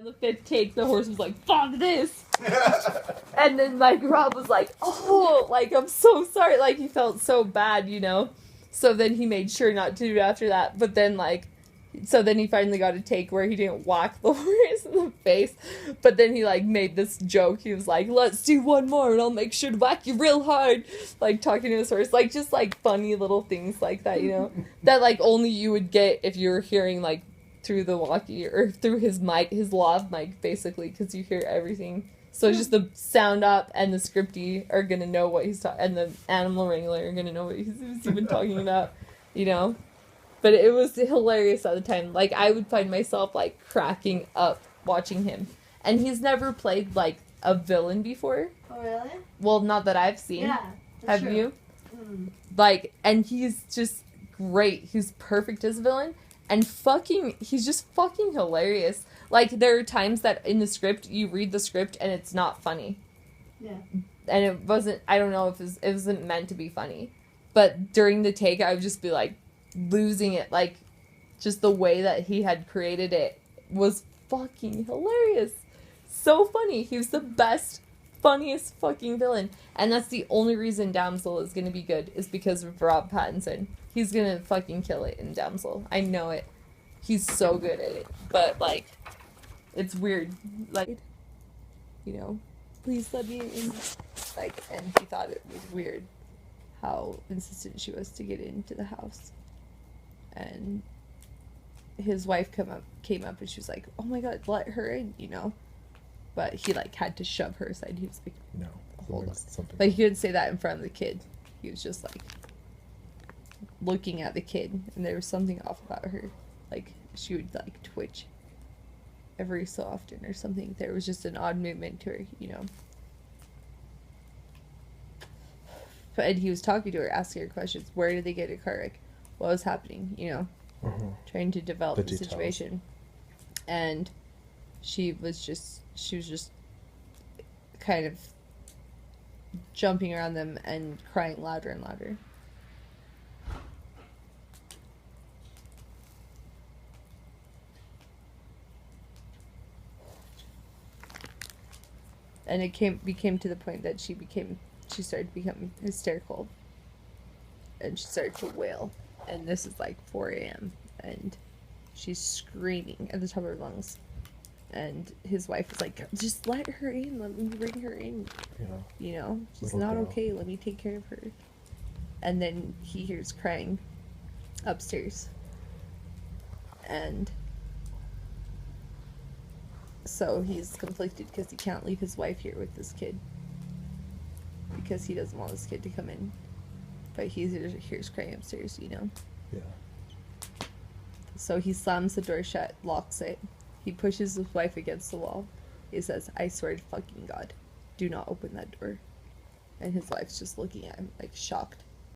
On the 5th take, the horse was like, fuck this! And then, like, Rob was like, oh, like, I'm so sorry. Like, he felt so bad, you know? So then he made sure not to do it after that. But then, like, so then he finally got a take where he didn't whack the horse in the face. But then he, like, made this joke. He was like, let's do one more and I'll make sure to whack you real hard. Like, talking to his horse. Like, just, like, funny little things like that, you know? That, like, only you would get if you were hearing, like, through the walkie or through his mic, his lav mic, basically, because you hear everything. So just the sound up and the scripty are gonna know what he's talking, and the animal wrangler are gonna know what he's even talking about, you know. But it was hilarious at the time. Like, I would find myself like cracking up watching him, and he's never played like a villain before. Oh really? Well, not that I've seen. Yeah. Have true. you? Mm. Like, and he's just great. He's perfect as a villain. And he's just fucking hilarious. Like, there are times that in the script, you read the script and it's not funny. Yeah. And it wasn't, I don't know if it wasn't meant to be funny. But during the take, I would just be, like, losing it. Like, just the way that he had created it was fucking hilarious. So funny. He was the best, funniest fucking villain. And that's the only reason Damsel is going to be good, is because of Rob Pattinson. He's gonna fucking kill it in Damsel. I know it. He's so good at it. But, like, it's weird. Like, you know, please let me in. Like, and he thought it was weird how insistent she was to get into the house. And his wife came up and she was like, oh my god, let her in, you know? But he, like, had to shove her aside. He was like, no, hold on. Something. Like, he couldn't say that in front of the kid. He was just like looking at the kid, and there was something off about her. Like, she would like twitch every so often or something. There was just an odd movement to her, you know. But and he was talking to her, asking her questions. Where did they get a car wreck? What was happening, you know? Trying to develop the situation. And she was just kind of jumping around them and crying louder and louder. And it became to the point that she started to become hysterical. And she started to wail. And this is like 4 a.m. And she's screaming at the top of her lungs. And his wife is like, just let her in. Let me bring her in. Yeah. You know, she's Little not girl. okay. Let me take care of her. And then he hears crying upstairs. And so he's conflicted because he can't leave his wife here with this kid. Because he doesn't want this kid to come in. But he hears crying upstairs, you know? Yeah. So he slams the door shut, locks it. He pushes his wife against the wall. He says, I swear to fucking God, do not open that door. And his wife's just looking at him, like, shocked.